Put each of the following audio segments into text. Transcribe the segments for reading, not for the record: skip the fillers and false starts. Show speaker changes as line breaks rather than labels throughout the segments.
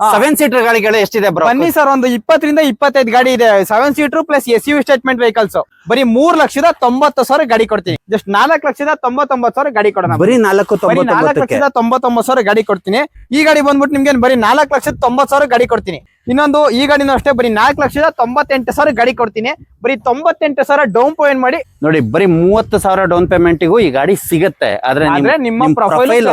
7 seater ಗಾಡಿಗಳು ಎಷ್ಟಿದೆ bro?
ಬನ್ನಿ ಸರ್, ಒಂದು 20 ರಿಂದ 25 ಗಾಡಿ ಇದೆ. 7 seater plus SUV statement vehicles. ಬರೀ 3,90,000 ಗಾಡಿ ಕೊಡ್ತೀನಿ. ಜಸ್ಟ್ 4,99,000 ಗಾಡಿ ಕೊಡೋಣ.
ಬರೀ
4,99,000 ಗಾಡಿ ಕೊಡ್ತೀನಿ. ಈ ಗಾಡಿ ಬಂದ್ಬಿಟ್ಟು ನಿಮ್ಗೆ ಬರೀ 4,90,000 ಗಾಡಿ ಕೊಡ್ತೀನಿ. ಇನ್ನೊಂದು ಈ ಗಾಡಿನೂ ಅಷ್ಟೇ ಬರೀ 4,98,000 ಗಾಡಿ ಕೊಡ್ತೀನಿ. ಬರೀ 98,000 ಡೌನ್ ಪೇಮೆಂಟ್ ಮಾಡಿ
ನೋಡಿ. ಬರೀ 30,000 ಡೌನ್ ಪೇಮೆಂಟ್ಗೂ ಈ ಗಾಡಿ ಸಿಗುತ್ತೆ. ಆದ್ರೆ
ನಿಮ್ಮ ಪ್ರೊಫೈಲ್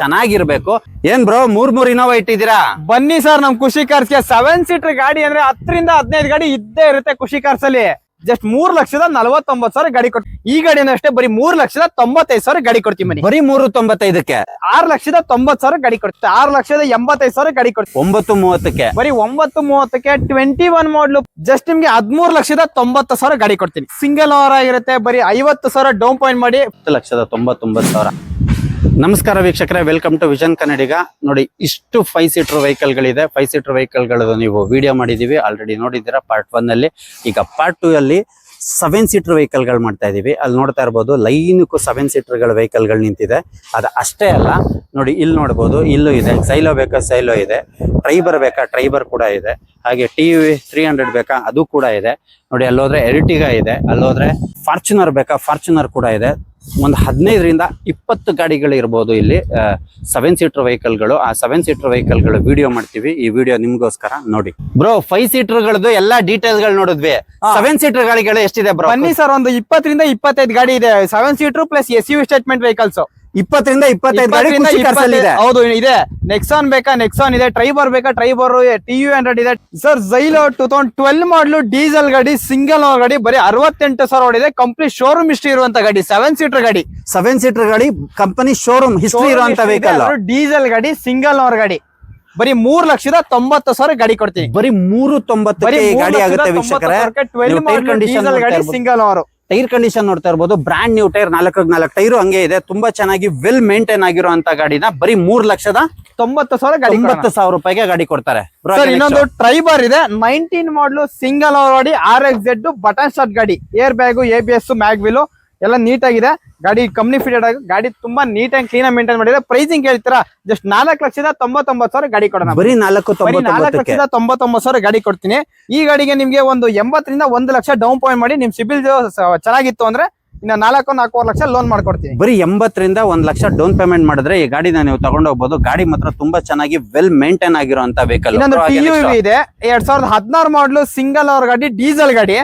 ಚೆನ್ನಾಗಿರ್ಬೇಕು. ಏನ್ ಬ್ರೋ, 3 ಇನೋವಾ ಇಟ್ಟಿದ್ದೀರಾ?
ಬನ್ನಿ ಸರ್, ನಮ್ ಖುಷಿ ಕಾರ್ಸ್ಗೆ 7 ಸೀಟರ್ ಗಾಡಿ ಅಂದ್ರೆ 10 ರಿಂದ 15 ಗಾಡಿ ಇದ್ದೇ ಇರುತ್ತೆ ಖುಷಿ ಕಾರ್ಸ್ ಅಲ್ಲಿ. ಜಸ್ಟ್ 3,49,000 ಗಾಡಿ ಕೊಡ್ತೀನಿ. ಈ ಗಾಡಿನೂ ಅಷ್ಟೇ ಬರೀ 3,95,000 ಗಾಡಿ ಕೊಡ್ತೀನಿ. ಬನ್ನಿ,
ಬರೀ 3,95,000ಕ್ಕೆ
6,90,000 ಗಾಡಿ ಕೊಡ್ತೀನಿ. 6,85,000 ಗಾಡಿ ಕೊಡ್ತೀನಿ.
9,30ಕ್ಕೆ
ಬರೀ 9,30ಕ್ಕೆ 21 ಮಾಡ್ಲು ಜಸ್ಟ್ ನಿಮ್ಗೆ 13,90,000 ಗಾಡಿ ಕೊಡ್ತೀನಿ. ಸಿಂಗಲ್ ಓವರ್ ಆಗಿರುತ್ತೆ. ಬರೀ 50,000 ಡೌನ್ ಪಾಯಿಂಟ್ ಮಾಡಿ
10,99,000. ನಮಸ್ಕಾರ ವೀಕ್ಷಕರೇ, ವೆಲ್ಕಮ್ ಟು ವಿಷನ್ ಕನ್ನಡಿಗ. ನೋಡಿ, ಇಷ್ಟು 5 ಸೀಟರ್ ವೆಹಿಕಲ್ ಗಳಿದೆ. 5 ಸೀಟರ್ ವೆಹಿಕಲ್ ಗಳು ನೀವು ವಿಡಿಯೋ ಮಾಡಿದೀವಿ, ಆಲ್ರೆಡಿ ನೋಡಿದ್ದೀರಾ ಪಾರ್ಟ್ 1 ಅಲ್ಲಿ. ಈಗ ಪಾರ್ಟ್ 2 ಅಲ್ಲಿ 7 ಸೀಟರ್ ವೆಹಿಕಲ್ ಗಳು ಮಾಡ್ತಾ ಇದೀವಿ. ಅಲ್ಲಿ ನೋಡ್ತಾ ಇರ್ಬೋದು, ಲೈನ್ಗೂ 7 ಸೀಟರ್ ಗಳ ವೆಹಿಕಲ್ ಗಳು ನಿಂತಿದೆ. ಅದು ಅಷ್ಟೇ ಅಲ್ಲ, ನೋಡಿ ಇಲ್ಲಿ ನೋಡ್ಬೋದು, ಇಲ್ಲೂ ಇದೆ. ಸೈಲೋ ಬೇಕಾ ಸೈಲೋ ಇದೆ, ಟ್ರೈಬರ್ ಬೇಕಾ ಟ್ರೈಬರ್ ಕೂಡ ಇದೆ. ಹಾಗೆ TV 300 ಬೇಕಾ ಅದು ಕೂಡ ಇದೆ. ನೋಡಿ, ಅಲ್ಲೋದ್ರೆ ಎರ್ಟಿಗಾ ಇದೆ, ಅಲ್ಲೋದ್ರೆ ಫಾರ್ಚುನರ್ ಬೇಕಾ ಫಾರ್ಚುನರ್ ಕೂಡ ಇದೆ. ಒಂದು 15 ರಿಂದ 20 ಗಾಡಿಗಳು ಇರ್ಬೋದು ಇಲ್ಲಿ 7 ಸೀಟರ್ ವೆಹಿಕಲ್ ಗಳು. ಆ 7 ಸೀಟರ್ ವೆಹಿಕಲ್ ಗಳು ವಿಡಿಯೋ ಮಾಡ್ತೀವಿ. ಈ ವಿಡಿಯೋ ನಿಮ್ಗೋಸ್ಕರ ನೋಡಿ ಬ್ರೋ. 5 ಸೀಟರ್ ಗಳದ್ದು ಎಲ್ಲಾ ಡೀಟೇಲ್ಸ್ ಗಳು ನೋಡಿದ್ವಿ. 7 ಸೀಟರ್ ಗಾಡಿಗಳು ಎಷ್ಟಿದೆ ಬ್ರೋ?
ಬನ್ನಿ ಸರ್, ಒಂದು 20 ರಿಂದ 25 ಗಾಡಿ ಇದೆ. 7 seater plus SUV statement vehicles.
20 ರಿಂದ 25 ಗಾಡಿ ಖುಷಿ ಕಾರ್ಸ್ ಅಲ್ಲಿ ಇದೆ.
ಹೌದು ಇದೆ. ನೆಕ್ಸಾನ್ ಬೇಕಾ ನೆಕ್ಸಾನ್ ಇದೆ, ಟ್ರೈಬರ್ ಬೇಕಾ ಟ್ರೈಬರ್, TU100 ಇದೆ ಸರ್. ಝೈಲೋ 2012 ಮಾಡಲು ಡೀಸೆಲ್ ಗಾಡಿ, ಸಿಂಗಲ್ ಓವರ್ ಗಾಡಿ, ಬರೀ 68,000 ಓಡಿದೆ. ಕಂಪ್ಲೀಟ್ ಶೋರೂಮ್ ಹಿಸ್ಟ್ರಿ ಇರುವಂತ ಗಾಡಿ. 7 ಸೀಟರ್ ಗಾಡಿ.
7 ಸೀಟರ್ ಗಾಡಿ, ಕಂಪನಿ ಶೋರೂಮ್ ಹಿಸ್ಟ್ರಿ ಇರುವಂತ ವೆಹಿಕಲ್.
ಡೀಸೆಲ್ ಗಾಡಿ, ಸಿಂಗಲ್ ಓವರ್ ಗಾಡಿ. ಬರೀ 3,90,000 ಗಾಡಿ ಕೊಡ್ತೀನಿ.
ಬರೀ 3,90,000 ಗಾಡಿ ಆಗುತ್ತೆ ವೀಕ್ಷಕರೇ.
ಡೀಸೆಲ್ ಗಾಡಿ, ಸಿಂಗಲ್ ಓವರ್.
ಟೈರ್ ಕಂಡೀಷನ್ ನೋಡ್ತಾ ಇರ್ಬೋದು, ಬ್ರಾಂಡ್ ನ್ಯೂ ಟೈರ್, 4 ಟೈರು ಹಂಗೆ ಇದೆ. ತುಂಬಾ ಚೆನ್ನಾಗಿ ವೆಲ್ ಮೇಂಟೈನ್ ಆಗಿರುವಂತ ಗಾಡಿನ ಬರೀ 3,90,000 ಗಾಡಿ, 90,000 ರೂಪಾಯಿಗೆ ಗಾಡಿ ಕೊಡ್ತಾರೆ.
ಇನ್ನೊಂದು ಟ್ರೈಬರ್ ಇದೆ, 19 ಮಾಡಲು ಸಿಂಗಲ್ ಓವರ್ ಗಾಡಿ, RXZ ಬಟನ್ ಸ್ಟಾರ್ಟ್ ಗಾಡಿ. ಏರ್ ಬ್ಯಾಗು, ABS, ಮ್ಯಾಗ್ವಿಲ್ ಎಲ್ಲ ನೀಟ್ ಆಗಿದೆ. ಗಾಡಿ ಕಂಪ್ನಿ ಫಿಟೆಡ್ ಆಗಿ, ಗಾಡಿ ತುಂಬಾ ನೀಟ್ ಅಂಡ್ ಕ್ಲೀನ್ ಆಗಿ ಮೇಂಟೈನ್ ಮಾಡಿದೆ. ಪ್ರೈಸಿಂಗ್ ಹೇಳ್ತೀರಾ? ಜಸ್ಟ್ 4,99,000 ಗಾಡಿ ಕೊಡೋಣ.
ಬರೀ 4,99,000
ಗಾಡಿ ಕೊಡ್ತೀನಿ. ಈ ಗಾಡಿಗೆ ನಿಮ್ಗೆ ಒಂದು 80 ರಿಂದ 1 ಲಕ್ಷ ಡೌನ್ ಪೇಮೆಂಟ್ ಮಾಡಿ, ನಿಮ್ ಸಿಬಿಲ್ ಚೆನ್ನಾಗಿತ್ತು ಅಂದ್ರೆ ಇನ್ನ 4,4 ಲಕ್ಷ ಲೋನ್ ಮಾಡ್ಕೊಡ್ತೀನಿ.
ಬರೀ 80 ರಿಂದ 1 ಲಕ್ಷ ಡೌನ್ ಪೇಮೆಂಟ್ ಮಾಡಿದ್ರೆ ಈ ಗಾಡಿನ ನೀವು ತಗೊಂಡೋಗ್ಬೋದು. ಗಾಡಿ ಮಾತ್ರ ತುಂಬಾ ಚೆನ್ನಾಗಿ ವೆಲ್ ಮೇಂಟೈನ್ ಆಗಿರುವಂತ ವೆಹಿಕಲ್.
ಇನ್ನೊಂದು TUV ಇದೆ, 2016 ಮಾಡಲು ಸಿಂಗಲ್ ಓವರ್ ಗಾಡಿ, ಡೀಸೆಲ್ ಗಾಡಿ.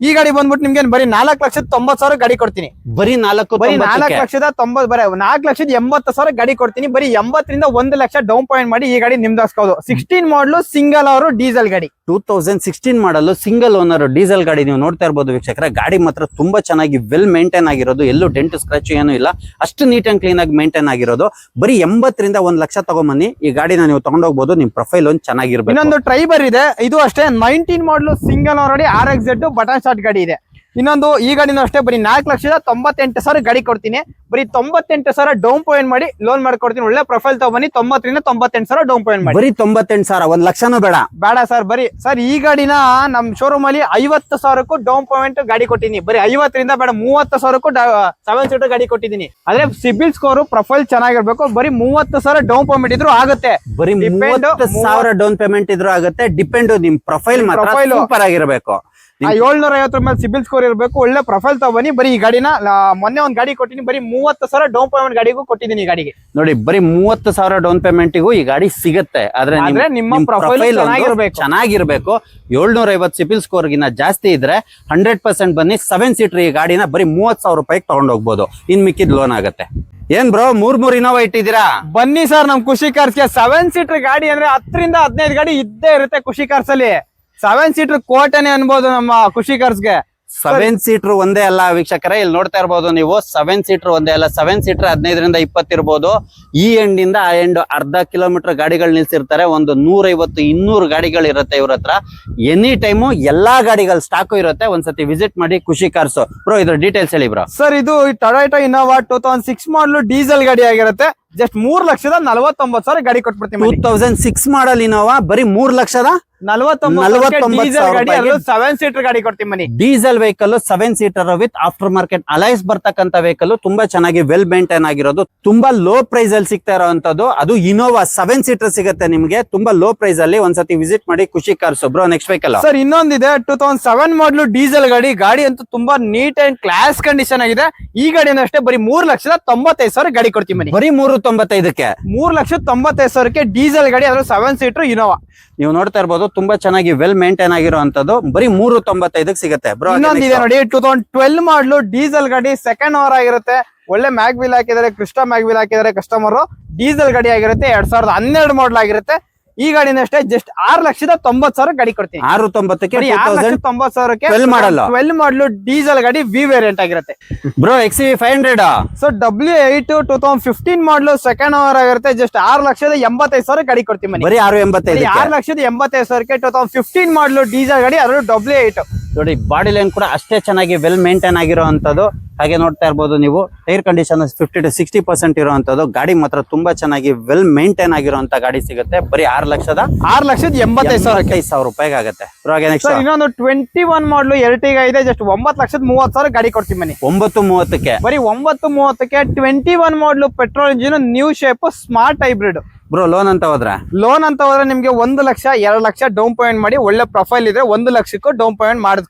ಈ ಗಾಡಿ ಬಂದ್ಬಿಟ್ಟು ನಿಮ್ಗೆ ಬರೀ 4,90,000 ಗಾಡಿ ಕೊಡ್ತೀನಿ.
ಬರೀ
4,80,000 ಗಾಡಿ ಕೊಡ್ತೀನಿ. ಬರೀ 80 ರಿಂದ 1 ಲಕ್ಷ ಡೌನ್ ಪಾಯಿಂಟ್ ಮಾಡಿ ಈ ಗಾಡಿ ನಿಮ್ದಾಸ್ಕೋದು. 16 ಮಾಡಲು ಸಿಂಗಲ್ ಓವರ್ ಡೀಸೆಲ್ ಗಾಡಿ.
2016 ಮಾಡಲು ಸಿಂಗಲ್ ಓನರ್ ಡೀಸೆಲ್ ಗಾಡಿ ನೀವು ನೋಡ್ತಾ ಇರ್ಬೋದು ವೀಕ್ಷಕರೇ. ಗಾಡಿ ಮಾತ್ರ ತುಂಬಾ ಚೆನ್ನಾಗಿ ವೆಲ್ ಮೇಂಟೈನ್ ಆಗಿರೋದು. ಎಲ್ಲೂ ಡೆಂಟ್ ಸ್ಕ್ರಾಚ್ ಏನು ಇಲ್ಲ, ಅಷ್ಟು ನೀಟ್ ಅಂಡ್ ಕ್ಲೀನ್ ಆಗಿ ಮೇಂಟೈನ್ ಆಗಿರೋದು. ಬರೀ 80 ರಿಂದ 1 ಲಕ್ಷ ತಗೊಂಬನ್ನಿ, ಈ ಗಾಡಿನ ನೀವು ತಗೊಂಡೋಗ್ಬೋದು. ನಿಮ್ ಪ್ರೊಫೈಲ್ ಒಂದು ಚೆನ್ನಾಗಿರ್ಬೇಕು.
ಇನ್ನೊಂದು ಟ್ರೈಬರ್ ಇದೆ, ಇದು ಅಷ್ಟೇ 19 ಮಾಡಲು ಸಿಂಗಲ್ ಓನರ್ ಗಾಡಿ, RXZ ಬಟನ್ ಸ್ಟಾರ್ಟ್ ಗಾಡಿ ಇದೆ. ಇನ್ನೊಂದು ಈ ಗಾಡಿನೂ ಅಷ್ಟೇ ಬರೀ 4,98,000 ಗಾಡಿ ಕೊಡ್ತೀನಿ. ಬರೀ 98,000 ಡೌನ್ ಪೇಮೆಂಟ್ ಮಾಡಿ ಲೋನ್ ಮಾಡ್ಕೊಡ್ತೀನಿ. ಒಳ್ಳೆ ಪ್ರೊಫೈಲ್ ತಗೊಂಬನ್ನಿ. 90 ರಿಂದ 98,000 ಡೌನ್ ಪೇಮೆಂಟ್ ಮಾಡಿ.
ಬರೀ 98,000, 1 ಲಕ್ಷನೂ ಬೇಡ
ಸರ್. ಬರೀ ಸರ್, ಈ ಗಾಡಿನ ನಮ್ ಶೋರೂಮ್ ಅಲ್ಲಿ 50,000ಕ್ಕೂ ಡೌನ್ ಪೇಮೆಂಟ್ ಗಾಡಿ ಕೊಟ್ಟಿನಿ. ಬರೀ 50 ರಿಂದ ಬೇಡ, 30,000ಕ್ಕೂ 7 ಸೀಟರ್ ಗಾಡಿ ಕೊಟ್ಟಿದ್ದೀನಿ. ಆದ್ರೆ ಸಿಬಿಲ್ ಸ್ಕೋರ್ ಪ್ರೊಫೈಲ್ ಚೆನ್ನಾಗಿರ್ಬೇಕು. ಬರೀ 30,000 ಡೌನ್ ಪೇಮೆಂಟ್ ಇದ್ರು ಆಗುತ್ತೆ.
ಬರೀ 30,000 ಡೌನ್ ಪೇಮೆಂಟ್ ಇದ್ರು ಆಗುತ್ತೆ. ಡಿಪೆಂಡ್ ನಿಮ್ ಪ್ರೊಫೈಲ್ ಮಾತ್ರ ಸೂಪರ್ ಆಗಿರ್ಬೇಕು.
750 ಮೇಲೆ ಸಿಬಿಲ್ ಸ್ಕೋರ್ ಇರಬೇಕು. ಒಳ್ಳೆ ಪ್ರೊಫೈಲ್ ತಗೊಂಡಿ. ಬರೀ ಈ ಗಾಡಿನ ಮೊನ್ನೆ ಒಂದ್ ಗಾಡಿ ಕೊಟ್ಟಿನಿ, ಬರೀ 30,000 ಡೌನ್ ಪೇಮೆಂಟ್ ಗಾಡಿಗೂ ಕೊಟ್ಟಿದ್ದೀನಿ. ಈ ಗಾಡಿಗೆ ನೋಡಿ, ಬರೀ 30,000 ಡೌನ್ ಪೇಮೆಂಟ್ಗೂ ಈ ಗಾಡಿ ಸಿಗುತ್ತೆ. ಆದ್ರೆ ನಿಮ್ಮ ಪ್ರೊಫೈಲ್ ಚೆನ್ನಾಗಿರ್ಬೇಕು. 750 ಸಿಬಿಲ್ ಸ್ಕೋರ್ ಗಿನ್ನ ಜಾಸ್ತಿ ಇದ್ರೆ 100% ಬನ್ನಿ. 7 ಸೀಟರ್ ಈ ಗಾಡಿನ ಬರೀ 30,000 ರೂಪಾಯಿಗೆ ತಗೊಂಡೋಗ್ಬೋದು. ಇನ್ ಮಿಕ್ಕಿದ್ ಲೋನ್ ಆಗುತ್ತೆ. ಏನ್ ಬ್ರೋ, 3 ಇನೋವಾ ಇಟ್ಟಿದ್ದೀರಾ? ಬನ್ನಿ ಸರ್, ನಮ್ ಖುಷಿ ಕಾರ್ಸ್ಗೆ 7 ಸೀಟರ್ ಗಾಡಿ ಅಂದ್ರೆ 10 ರಿಂದ 15 ಗಾಡಿ ಇದ್ದೇ ಇರುತ್ತೆ ಖುಷಿ ಕಾರ್ಸ್ ಅಲ್ಲಿ. 7 ಸೀಟರ್ ಕೋಟೆನೆ ಅನ್ಬೋದು ನಮ್ಮ ಖುಷಿ ಕಾರ್ಸ್ಗೆ.
7 ಸೀಟರ್ ಒಂದೇ ಅಲ್ಲ ವೀಕ್ಷಕರೇ, ಇಲ್ಲಿ ನೋಡ್ತಾ ಇರ್ಬೋದು ನೀವು. 7 ಸೀಟರ್ ಒಂದೇ ಅಲ್ಲ, 7 ಸೀಟರ್ 15 ರಿಂದ 20 ಇರ್ಬೋದು. ಈ ಎಂಡ್ ಇಂದ ಆ ಎಂಡ್ ಅರ್ಧ ಕಿಲೋಮೀಟರ್ ಗಾಡಿಗಳು ನಿಲ್ಸಿರ್ತಾರೆ. ಒಂದು 150-200 ಗಾಡಿಗಳು ಇರುತ್ತೆ ಇವ್ರ ಹತ್ರ. ಎನಿ ಟೈಮು ಎಲ್ಲಾ ಗಾಡಿಗಳು ಸ್ಟಾಕು ಇರುತ್ತೆ. ಒಂದ್ಸತಿ ವಿಸಿಟ್ ಮಾಡಿ ಖುಷಿ ಕಾರ್ಸ್. ಬ್ರೋ, ಇದ್ರ ಡೀಟೇಲ್ಸ್ ಹೇಳಿ ಬ್ರೋ.
ಸರ್, ಇದು ಟೊಯೋಟಾ ಇನೋವಾ 2006 ಮಾಡಲು ಡೀಸೆಲ್ ಗಾಡಿ ಆಗಿರುತ್ತೆ. ಜಸ್ಟ್ 3,49,000 ಗಾಡಿ ಕೊಟ್ಬಿಡ್ತೀನಿ.
2006 ಮಾಡಲ್ ಇನೋವಾ ಬರೀ
3,49,000 ಗಾಡಿ, 7 ಸೀಟರ್ ಗಾಡಿ ಕೊಡ್ತೀನಿ ಮನಿ.
Diesel vehicle 7 seater with after market alloys ಬರ್ತಕ್ಕಂತ ವೆಹಿಕಲ್, ತುಂಬಾ ಚೆನ್ನಾಗಿ ವೆಲ್ ಮೇಂಟೈನ್ ಆಗಿರೋದು, ತುಂಬಾ ಲೋ ಪ್ರೈಸ್ ಅಲ್ಲಿ ಸಿಗ್ತಾ ಇರೋಂತದ್ದು. ಅದು ಇನೋವಾ 7 ಸೀಟರ್ ಸಿಗುತ್ತೆ ನಿಮ್ಗೆ ತುಂಬಾ ಲೋ ಪ್ರೈಸ್ ಅಲ್ಲಿ. ಒಂದ್ಸತಿ ವಿಸಿಟ್ ಮಾಡಿ, Khushi cars. Bro next vehicle
sir ಇನ್ನೊಂದಿದೆ 2007 ಮಾಡಲು ಡೀಸೆಲ್ ಗಾಡಿ. ಗಾಡಿ ಅಂತೂ ತುಂಬಾ ನೀಟ್ ಅಂಡ್ ಕ್ಲಾಸ್ ಕಂಡೀಷನ್ ಆಗಿದೆ. ಈ ಗಾಡಿನ ಅಷ್ಟೇ ಬರೀ 3,95,000 ಗಾಡಿ ಕೊಡ್ತೀನಿ ಮನಿ.
ಬರೀ 395ಕ್ಕೆ
3,95,000 ಡೀಸೆಲ್ ಗಾಡಿ, ಅದ್ರ 7 ಸೀಟರ್ ಇನೋವಾ.
ನೀವು ನೋಡ್ತಾ ಇರ್ಬೋದು, ತುಂಬಾ ಚೆನ್ನಾಗಿ ವೆಲ್ ಮೇಂಟೈನ್ ಆಗಿರುವಂತದ್ದು. ಬರೀ 395ಕ್ಕೆ ಸಿಗುತ್ತೆ. ಬ್ರೋ
ಇನ್ನೊಂದಿದೆ ನೋಡಿ 2012 ಮಾಡಲು ಡೀಸೆಲ್ ಗಾಡಿ, ಸೆಕೆಂಡ್ ಓವರ್ ಆಗಿರುತ್ತೆ. ಒಳ್ಳೆ ಮ್ಯಾಗ್ವಿಲ್ ಹಾಕಿದ್ದಾರೆ, ಕ್ರಿಸ್ಟಾ ಮ್ಯಾಗ್ವಿಲ್ ಹಾಕಿದ್ದಾರೆ ಕಸ್ಟಮರ್. ಡೀಸೆಲ್ ಗಾಡಿ ಆಗಿರುತ್ತೆ, 2012 ಮಾಡಲ್ ಆಗಿರುತ್ತೆ. ಈ ಗಾಡಿನ ಅಷ್ಟೇ ಜಸ್ಟ್ 6,90,000 ಗಾಡಿ ಕೊಡ್ತೀನಿ.
690ಕ್ಕೆ
6,90,000
12
ಮಾಡಲು ಡೀಸೆಲ್ ಗಾಡಿ ವಿ ವೇರಿಯಂಟ್ ಆಗಿರುತ್ತೆ.
ಬ್ರೋ XV 500
ಸೊ W8 2015 ಮಾಡಲು ಸೆಕೆಂಡ್ ಓವರ್ ಆಗಿರುತ್ತೆ. ಜಸ್ಟ್ 6,85,000 ಗಾಡಿ ಕೊಡ್ತೀನಿ ಮನಿ.
ಬರೀ 685
6,85,000 2015 ಮಾಡಲು ಡೀಸೆಲ್ ಗಾಡಿ, ಅದರಲ್ಲೂ W8.
ನೋಡಿ ಬಾಡಿ ಲೈನ್ ಕೂಡ ಅಷ್ಟೇ ಚೆನ್ನಾಗಿ ವೆಲ್ ಮೇಂಟೈನ್ ಆಗಿರುವಂತದ್ದು. ಹಾಗೆ ನೋಡ್ತಾ ಇರ್ಬೋದು ನೀವು, ಟೈರ್ ಕಂಡೀಷನ್ 50 to 60% ಇರುವಂತದ್ದು. ಗಾಡಿ ಮಾತ್ರ ತುಂಬಾ ಚೆನ್ನಾಗಿ ವೆಲ್ ಮೇಂಟೈನ್ ಆಗಿರುವಂತ ಗಾಡಿ ಸಿಗುತ್ತೆ. ಬರೀ 6,85,000 ರೂಪಾಯಿಗೆ ಆಗುತ್ತೆ.
ಇನ್ನೊಂದು 21 ಮಾಡಲು Ertiga ಇದೆ, ಜಸ್ಟ್ 9,30,000 ಗಾಡಿ ಕೊಡ್ತೀನಿ ಮನಿ.
930ಕ್ಕೆ
ಬರೀ 930ಕ್ಕೆ 21 ಮಾಡಲು petrol engine, new shape, smart hybrid.
Bro loan ಅಂತ ಹೋದ್ರೆ
ನಿಮ್ಗೆ 1 ಲಕ್ಷ 2 ಲಕ್ಷ ಡೌನ್ ಪೇಮೆಂಟ್ ಮಾಡಿ, ಒಳ್ಳೆ ಪ್ರೊಫೈಲ್ ಇದ್ರೆ 1 ಲಕ್ಷಕ್ಕೂ ಡೌನ್ ಪೇಮೆಂಟ್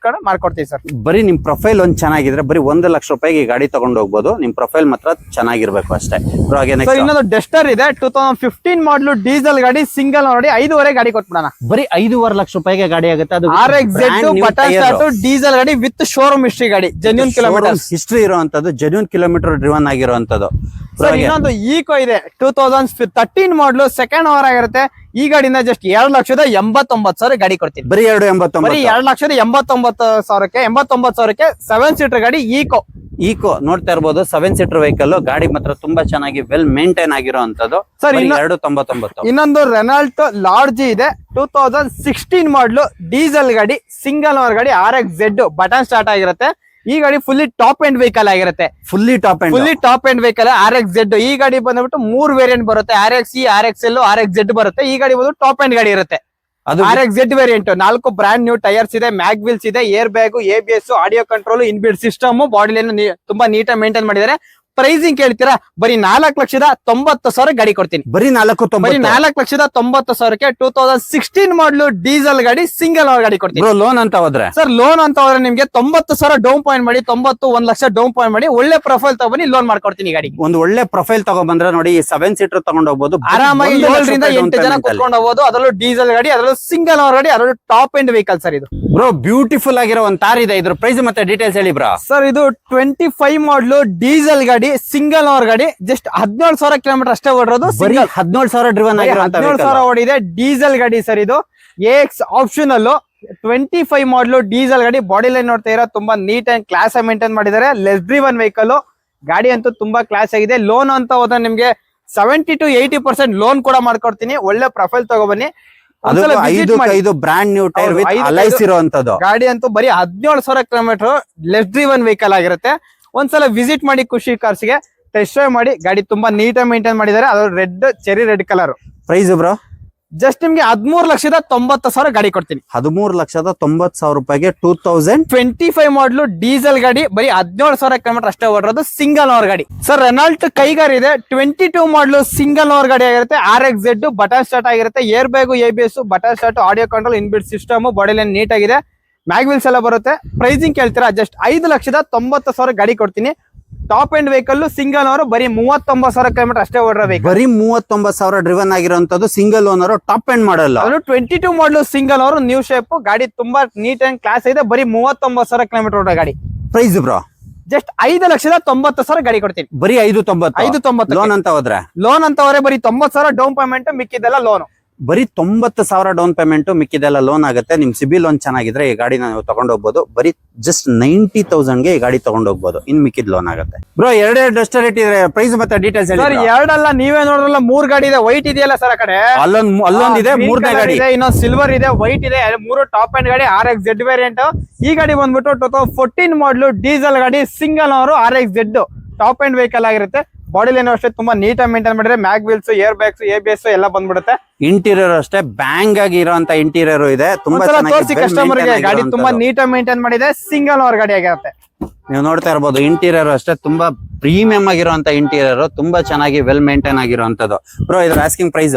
ಮಾಡ್ಕೊಡ್ತೀವಿ ಸರ್.
ಬರೀ ನಿಮ್ ಪ್ರೊಫೈಲ್ ಒಂದ್ ಚೆನ್ನಾಗಿದ್ರೆ ಬರೀ 1 ಲಕ್ಷ ರೂಪಾಯಿಗೆ ಈ ಗಾಡಿ ತಗೊಂಡು ಹೋಗ್ಬೋದು. ನಿಮ್ ಪ್ರೊಫೈಲ್ ಮಾತ್ರ ಚೆನ್ನಾಗಿರ್ಬೇಕು ಅಷ್ಟೇ. ಬ್ರೋ ಹಾಗೆ
ಇನ್ನೊಂದು ಡೆಸ್ಟರ್ ಇದೆ 2015 ಮಾಡಲು ಡೀಸೆಲ್ ಗಾಡಿ, ಸಿಂಗಲ್ ನೋಡಿ 5.5 ಗಾಡಿ ಕೊಟ್ಬಿಡೋಣ.
ಬರೀ 5.5 ಲಕ್ಷ ರೂಪಾಯಿಗೆ ಗಾಡಿ ಆಗುತ್ತೆ. ಅದು
RXZ ಬಟನ್ ಸ್ಟಾರ್ಟ್ ಡೀಸೆಲ್ ಗಾಡಿ ವಿತ್ ಶೋರೂಮ್ ಹಿಸ್ಟ್ರಿ ಗಾಡಿ, ಜೆನ್ಯೂನ್ ಕಿಲೋಮೀಟರ್
ಹಿಸ್ಟ್ರಿ ಇರುವಂತದ್ದು, ಜೆನ್ಯೂನ್ ಕಿಲೋಮೀಟರ್ ಡ್ರಿವನ್ ಆಗಿರುವಂತದ್ದು.
ಇನ್ನೊಂದು ಈಕೋ ಇದೆ 2013 ಮಾಡಲು ಸೆಕೆಂಡ್ ಓವರ್ ಆಗಿರುತ್ತೆ. ಈ ಗಾಡಿನ ಜಸ್ಟ್ 2,89,000 ಗಾಡಿ ಕೊಡ್ತೀನಿ.
ಬರೀ
2,89,000ಕ್ಕೆ 7 ಸೀಟರ್ ಗಾಡಿ
ಈಕೋ ನೋಡ್ತಾ ಇರ್ಬೋದು. 7 ಸೀಟರ್ ವೆಹಿಕಲ್, ಗಾಡಿ ಮಾತ್ರ ತುಂಬಾ ಚೆನ್ನಾಗಿ ವೆಲ್ ಮೇಂಟೈನ್ ಆಗಿರುವಂತದ್ದು.
ಸರ್
299.
ಇನ್ನೊಂದು ರೆನಾಲ್ಟ್ ಲಾರ್ಜ್ ಇದೆ 2016 ಮಾಡಲು ಡೀಸೆಲ್ ಗಾಡಿ, ಸಿಂಗಲ್ ಓವರ್ ಗಾಡಿ, RXZ ಬಟನ್ ಸ್ಟಾರ್ಟ್ ಆಗಿರುತ್ತೆ. ಈ ಗಾಡಿ ಫುಲ್ಲಿ ಟಾಪ್ ಎಂಡ್ ವೆಹಿಕಲ್ ಆಗಿರುತ್ತೆ. Fully top end vehicle RXZ. ಈ ಗಾಡಿ ಬಂದ್ಬಿಟ್ಟು 3 ವೇರಿಯಂಟ್ ಬರುತ್ತೆ, RXE, RXL, RXZ ಬರುತ್ತೆ. ಈ ಗಾಡಿ ಬಂದು ಟಾಪ್ ಎಂಡ್ ಗಾಡಿ ಇರುತ್ತೆ. ಅದು RXZ variant. 4 brand new tyres ಇದೆ, ಮ್ಯಾಗ್ವಿಲ್ಸ್ ಇದೆ, air bag, ABS, audio control, inbuilt system, body line ತುಂಬಾ ನೀಟಾಗಿ ಮೇಂಟೈನ್ ಮಾಡಿದ್ದಾರೆ. ಪ್ರೈಸಿಂಗ್ ಕೇಳ್ತೀರಾ, ಬರೀ 4,90,000 ಗಾಡಿ ಕೊಡ್ತೀನಿ.
ಬರೀ
4,90,000ಕ್ಕೆ 2016 ಮಾಡಲು ಡೀಸೆಲ್ ಗಾಡಿ, ಸಿಂಗಲ್ ಓವರ್ ಗಾಡಿ ಕೊಡ್ತೀನಿ.
ಲೋನ್ ಅಂತ ಹೋದ್ರೆ
ಸರ್ ಲೋನ್ ಅಂತ ಹೋದ್ರೆ ನಿಮ್ಗೆ 90,000 ಡೌನ್ ಪಾಯಿಂಟ್ ಮಾಡಿ, 1 ಲಕ್ಷ ಡೌನ್ ಪಾಯಿಂಟ್ ಮಾಡಿ, ಒಳ್ಳೆ ಪ್ರೊಫೈಲ್ ತಗೊಂಡು ಲೋನ್ ಮಾಡ್ಕೊಡ್ತೀನಿ. ಗಾಡಿ ಒಂದು
ಒಳ್ಳೆ ಪ್ರೊಫೈಲ್ ತಗೊಂಡ್ಬಂದ್ರೆ ನೋಡಿ, 7 ಸೀಟರ್ ತಗೊಂಡ್ ಹೋಗ್ಬೋದು.
ಆರಾಮಾಗಿ 7 ರಿಂದ 8 ಜನ ಕುತ್ಕೊಂಡು ಹೋಗ್ಬೋದು. ಅದರಲ್ಲೂ ಡೀಸೆಲ್ ಗಾಡಿ, ಅದರಲ್ಲೂ ಸಿಂಗಲ್ ಓವರ್ ಗಾಡಿ, ಅದರಲ್ಲೂ ಟಾಪ್ ಎಂಡ್ ವೆಹಿಕಲ್ ಸರ್ ಇದು.
ಬ್ರೋ ಬ್ಯೂಟಿಫುಲ್ ಆಗಿರೋ ಒಂದು ತಾರ್ ಇದೆ, ಇದ್ರ ಪ್ರೈಸ್ ಮತ್ತೆ ಡೀಟೇಲ್ಸ್ ಹೇಳಿ ಬ್ರೋ.
ಸರ್ ಇದು 25 ಮಾಡಲು ಡೀಸೆಲ್ ಗಾಡಿ, ಸಿಂಗಲ್ ಓವರ್ ಗಾಡಿ, ಜಸ್ಟ್ 17,000 ಕಿಲೋಮೀಟರ್ ಅಷ್ಟೇ ಓಡಿರೋದು.
17,000 ಡ್ರಿವನ್ ಆಗಿರೋ
17,000 ಓಡಿದೆ ಡೀಸೆಲ್ ಗಾಡಿ ಸರ್ ಇದು. AX ಆಪ್ಷನಲ್ 25 ಮಾಡಲು ಡೀಸೆಲ್ ಗಾಡಿ. ಬಾಡಿ ಲೈನ್ ನೋಡ್ತಾ ಇರೋ ತುಂಬಾ ನೀಟ್ ಅಂಡ್ ಕ್ಲಾಸ್ ಮೇಂಟೈನ್ ಮಾಡಿದ್ದಾರೆ. ಲೆಸ್ ಡ್ರಿವನ್ ವೆಹಿಕಲ್ ಗಾಡಿ ಅಂತೂ ತುಂಬಾ ಕ್ಲಾಸ್ ಆಗಿದೆ. ಲೋನ್ ಅಂತ ಹೋದ್ರೆ ನಿಮ್ಗೆ 70 to 80% ಲೋನ್ ಕೂಡ ಮಾಡ್ಕೊಡ್ತೀನಿ. ಒಳ್ಳೆ ಪ್ರೊಫೈಲ್ ತಗೊಬನ್ನಿ.
Brand new tyre with alloys ಇರುವಂತದ್ದು.
ಗಾಡಿ ಅಂತೂ ಬರೀ 17,000 ಕಿಲೋಮೀಟರ್ ಲೆಸ್ ಡ್ರಿವನ್ ವೆಹಿಕಲ್ ಆಗಿರುತ್ತೆ. ಒಂದ್ಸಲ ವಿಸಿಟ್ ಮಾಡಿ, ಖುಷಿ ಕಾರ್ಸ್ಗೆ ಟೆಸ್ಟ್ ಡ್ರೈವ್ ಮಾಡಿ. ಗಾಡಿ ತುಂಬಾ ನೀಟಾಗಿ ಮೇಂಟೈನ್ ಮಾಡಿದ್ದಾರೆ. ಅದು cherry red colour.
Price bro
just ನಿಮ್ಗೆ 13,90,000 ಗಾಡಿ ಕೊಡ್ತೀನಿ.
13,90,000 ರೂಪಾಯಿಗೆ
2025 ಮಾಡಲು ಡೀಸೆಲ್ ಗಾಡಿ, ಬರೀ 17,000 ಕಿಲೋಮೀಟರ್ ಅಷ್ಟೇ ಓಡಿರೋದು, ಸಿಂಗಲ್ ಓವರ್ ಗಾಡಿ. ಸರ್ ರೆನಾಲ್ಟ್ ಕೈಗಾರ್ ಇದೆ 22 ಮಾಡಲು ಸಿಂಗಲ್ ಓವರ್ ಗಾಡಿ ಆಗಿರುತ್ತೆ. RXZ ಬಟನ್ ಸ್ಟಾರ್ಟ್ ಆಗಿರುತ್ತೆ, air bag, ABS, button start, audio control, inbuilt system, body line neat ಆಗಿದೆ, ಮ್ಯಾಗ್ವಿಲ್ಸ್ ಎಲ್ಲ ಬರುತ್ತೆ. ಪ್ರೈಸಿಂಗ್ ಕೇಳ್ತೀರಾ, ಜಸ್ಟ್ 5,90,000 ಗಾಡಿ ಕೊಡ್ತೀನಿ. Top end vehicle, single owner, ಬರೀ 39,000 ಕಿಲೋಮೀಟರ್ ಅಷ್ಟೇ ಓಡಿರೋ
ಬರೀ 39,000 ಡ್ರಿವನ್ ಆಗಿರುವಂತದ್ದು, ಸಿಂಗಲ್ ಓನರ್, ಟಾಪ್ ಎಂಡ್ ಮಾಡಲ್ಲ.
ಅದು 22 ಮಾಡಲು ಸಿಂಗಲ್ ಓನರ್, ನ್ಯೂ ಶೇಪ್ ಗಾಡಿ, ತುಂಬಾ ನೀಟ್ ಅಂಡ್ ಕ್ಲಾಸ್ ಇದೆ. ಬರೀ 39,000 ಕಿಲೋಮೀಟರ್ ಓಡೋ ಗಾಡಿ.
ಪ್ರೈಸ್ ಬ್ರೋ
ಜಸ್ಟ್ 5,90,000 ಗಾಡಿ ಕೊಡ್ತೀನಿ.
ಬರೀ 590. ಲೋನ್ ಅಂತ ಹೋದ್ರೆ
ಬರೀ 90,000 ಡೌನ್ ಪೇಮೆಂಟ್, ಮಿಕ್ಕಿದೆಲ್ಲ ಲೋನ್.
ಬರೀ 90,000 ಡೌನ್ ಪೇಮೆಂಟ್, ಮಿಕ್ಕಿದೆಲ್ಲ ಲೋನ್ ಆಗುತ್ತೆ. ನಿಮ್ ಸಿಬಿಲ್ ಲೋನ್ ಚೆನ್ನಾಗಿದ್ರೆ ಈ ಗಾಡಿನ ನೀವು ತಗೊಂಡ್ ಹೋಗ್ಬೋದು. ಬರೀ ಜಸ್ಟ್ 90,000ಗೆ ಈ ಗಾಡಿ ತಗೊಂಡ್ ಹೋಗ್ಬೋದು. ಇನ್ ಮಿಕ್ಕಿದ್ ಲೋನ್ ಆಗುತ್ತೆ. ಬ್ರೋ ಎರಡೆರಡು ಡಸ್ಟರ್ ಇಟ್ಟಿದ್ರೆ ಪ್ರೈಸ್ ಮತ್ತೆ ಡೀಟೇಲ್ಸ್ ಹೇಳಿ.
ಸರ್ ಎರಡಲ್ಲ, ನೀವೇ ನೋಡ್ರಲ್ಲ, 3 ಗಾಡಿ ಇದೆ. ವೈಟ್ ಇದೆಯಲ್ಲ ಸರ್ ಆ ಕಡೆ,
ಅಲ್ಲೊಂದಿದೆ, 3ನೇ ಗಾಡಿ
ಇದೆ, ಇನ್ನೊಂದು ಸಿಲ್ವರ್ ಇದೆ, ವೈಟ್ ಇದೆ, 3 ಟಾಪ್ ಎಂಡ್ ಗಾಡಿ, RXZ ವೇರಿಯಂಟ್. ಈ ಗಾಡಿ ಬಂದ್ಬಿಟ್ಟು 2014 ಮಾಡಲು ಡೀಸೆಲ್ ಗಾಡಿ, single owner, RXZ top end vehicle ಆಗಿರುತ್ತೆ. ಬಾಡಿ ಲೈನ್ ಅಷ್ಟೇ ತುಂಬಾ ನೀಟಾಗಿ ಮೇಂಟೈನ್ ಮಾಡಿದ್ರೆ mag wheels, air bags, ABS ಎಲ್ಲ ಬಂದ್ಬಿಡುತ್ತೆ.
ಇಂಟೀರಿಯರ್ ಅಷ್ಟೇ ಬ್ಯಾಂಗ್ ಆಗಿ ಇರುವಂತ ಇಂಟೀರಿಯರ್ ಇದೆ. ತುಂಬಾ
ತೋರಿಸಿ ಕಸ್ಟಮರ್ ಗೆ. ಗಾಡಿ ತುಂಬಾ ನೀಟಾಗಿ ಮೇಂಟೈನ್ ಮಾಡಿದೆ. ಸಿಂಗಲ್ ಓನರ್ ಗಾಡಿ ಆಗಿರುತ್ತೆ.
ನೀವು ನೋಡ್ತಾ ಇರ್ಬೋದು ಇಂಟೀರಿಯರ್ ಅಷ್ಟೇ ತುಂಬಾ ಪ್ರೀಮಿಯಂ ಆಗಿರುವಂತ ಇಂಟೀರಿಯರ್, ತುಂಬಾ ಚೆನ್ನಾಗಿ ವೆಲ್ ಮೇಂಟೈನ್ ಆಗಿರುವಂತದ್ದು. ಬ್ರೋ ಇದ್ರ ಆಸ್ಕಿಂಗ್ ಪ್ರೈಸ್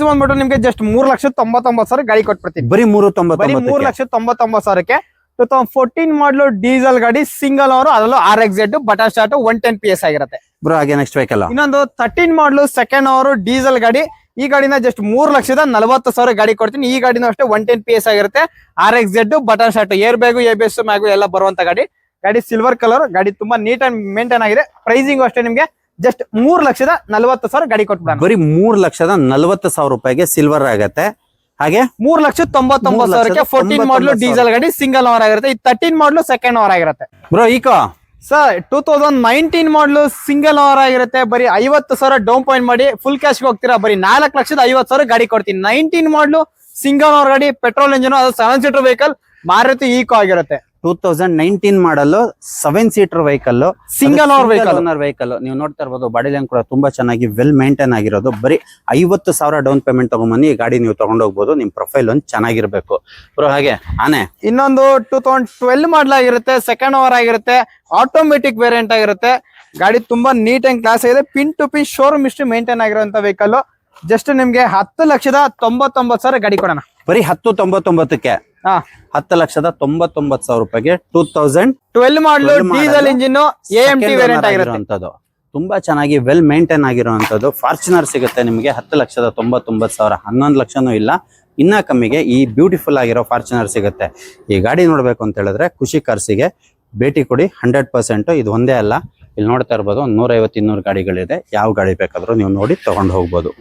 ಬಂದ್ಬಿಟ್ಟು ನಿಮ್ಗೆ ಜಸ್ಟ್ 3,99,000 ಗಾಡಿ ಕೊಟ್ಬಿಡ್ತೀವಿ.
ಬರೀ
ಬರೀ 3,99,000 2014 ಮಾಡಲು ಡೀಸೆಲ್ ಗಾಡಿ, ಸಿಂಗಲ್ ಓನರ್, ಅದರಲ್ಲೂ RXZ ಬಟನ್ ಸ್ಟಾರ್ಟ್ 110 PS ಆಗಿರುತ್ತೆ.
ಬ್ರೋ ಹಾಗೆ ನೆಕ್ಸ್ಟ್ ವೆಹಿಕಲ್
ಇನ್ನೊಂದು 13 ಮಾಡಲು ಸೆಕೆಂಡ್ ಓನರ್ ಡೀಸೆಲ್ ಗಾಡಿ. ಈ ಗಾಡಿನ ಜಸ್ಟ್ 3,40,000 ಗಾಡಿ ಕೊಡ್ತೀನಿ. ಈ ಗಾಡಿನೂ ಅಷ್ಟೇ 110 PS ಆಗಿರುತ್ತೆ. RXZ button start, air bag, ABS, ಮ್ಯಾಗು ಎಲ್ಲ ಬರುವಂತ ಗಾಡಿ. ಗಾಡಿ ಸಿಲ್ವರ್ ಕಲರ್, ಗಾಡಿ ತುಂಬಾ ನೀಟ್ ಅಂಡ್ ಮೇಂಟೈನ್ ಆಗಿದೆ. ಪ್ರೈಸಿಂಗ್ ಅಷ್ಟೇ ನಿಮ್ಗೆ ಜಸ್ಟ್ 3,40,000 ಗಾಡಿ ಕೊಟ್ಬಿಡ.
ಬರೀ 3,40,000 ರೂಪಾಯಿಗೆ ಸಿಲ್ವರ್ ಆಗತ್ತೆ. ಹಾಗೆ
3,99,000ಕ್ಕೆ 14 ಮಾಡಲು ಡೀಸೆಲ್ ಗಾಡಿ, ಸಿಂಗಲ್ ಓನರ್ ಆಗಿರುತ್ತೆ. ಈ 13 ಮಾಡಲು ಸೆಕೆಂಡ್ ಓನರ್ ಆಗಿರುತ್ತೆ.
ಬ್ರೋ ಈಕೋ
ಸರ್ 2019 ಮಾಡಲು ಸಿಂಗಲ್ ಓನರ್ ಆಗಿರುತ್ತೆ. ಬರೀ 50,000 ಡೌನ್ ಪೇಮೆಂಟ್ ಮಾಡಿ ಫುಲ್ ಕ್ಯಾಶ್ ಹೋಗ್ತೀರಾ, ಬರೀ 4,50,000 ಗಾಡಿ ಕೊಡ್ತೀನಿ. 19 ಮಾಡಲು ಸಿಂಗಲ್ ಓನರ್ ಗಾಡಿ, ಪೆಟ್ರೋಲ್ ಇಂಜಿನ್, ಅದು 7 ಸೀಟರ್ ವೆಹಿಕಲ್, ಮಾರುತಿ ಈಕೋ ಆಗಿರುತ್ತೆ.
2019 ಮಾಡಲು 7 seater vehicle,
single owner
vehicle. ನೀವು ನೋಡ್ತಾ ಇರ್ಬೋದು ಬಾಡಿ ಲೈನ್ ಕೂಡ ತುಂಬಾ ಚೆನ್ನಾಗಿ ವೆಲ್ ಮೇಂಟೈನ್ ಆಗಿರೋದು. ಬರೀ 50,000 ಡೌನ್ ಪೇಮೆಂಟ್ ತಗೊಂಬನ್ನಿ ಈ ಗಾಡಿ ನೀವು ತಗೊಂಡೋಗ್ಬೋದು. ನಿಮ್ ಪ್ರೊಫೈಲ್ ಒಂದು ಚೆನ್ನಾಗಿರ್ಬೇಕು. ಬ್ರೋ ಹಾಗೆ ಆನೆ
ಇನ್ನೊಂದು 2012 ಮಾಡಲ್ ಆಗಿರುತ್ತೆ, ಸೆಕೆಂಡ್ ಓನರ್ ಆಗಿರುತ್ತೆ, ಆಟೋಮೆಟಿಕ್ ವೇರಿಯಂಟ್ ಆಗಿರುತ್ತೆ. ಗಾಡಿ ತುಂಬಾ ನೀಟ್ ಅಂಡ್ ಕ್ಲಾಸ್ ಆಗಿದೆ. ಪಿನ್ ಟು ಪಿನ್ ಶೋರೂಮ್ ಇಷ್ಟು ಮೇಂಟೈನ್ ಆಗಿರುವಂತ ವೆಹಿಕಲ್. ಜಸ್ಟ್ ನಿಮ್ಗೆ 10,99,000 ಗಾಡಿ ಕೊಡೋಣ.
ಬರೀ 10,99,000ಕ್ಕೆ 10,99,000 ರೂಪಾಯಿಗೆ
2012 ಮಾಡಲು ಡೀಸೆಲ್ ಇಂಜಿನ್ AMT ವೇರಿಯಂಟ್ ಆಗಿರುವಂತದ್ದು.
ತುಂಬಾ ಚೆನ್ನಾಗಿ ವೆಲ್ ಮೇಂಟೈನ್ ಆಗಿರುವಂತದ್ದು ಫಾರ್ಚುನರ್ ಸಿಗುತ್ತೆ ನಿಮಗೆ 10,99,000. 11 ಲಕ್ಷನೂ ಇಲ್ಲ, ಇನ್ನ ಕಮ್ಮಿಗೆ ಈ ಬ್ಯೂಟಿಫುಲ್ ಆಗಿರೋ ಫಾರ್ಚುನರ್ ಸಿಗುತ್ತೆ. ಈ ಗಾಡಿ ನೋಡ್ಬೇಕು ಅಂತ ಹೇಳಿದ್ರೆ ಖುಷಿ ಕಾರ್ಸಿಗೆ ಭೇಟಿ ಕೊಡಿ. 100%. ಇದು ಒಂದೇ ಅಲ್ಲ, ಇಲ್ಲಿ ನೋಡ್ತಾ ಇರ್ಬೋದು 150-200 ಗಾಡಿಗಳಿದೆ. ಯಾವ ಗಾಡಿ ಬೇಕಾದ್ರೂ ನೀವು ನೋಡಿ ತಗೊಂಡು ಹೋಗ್ಬೋದು.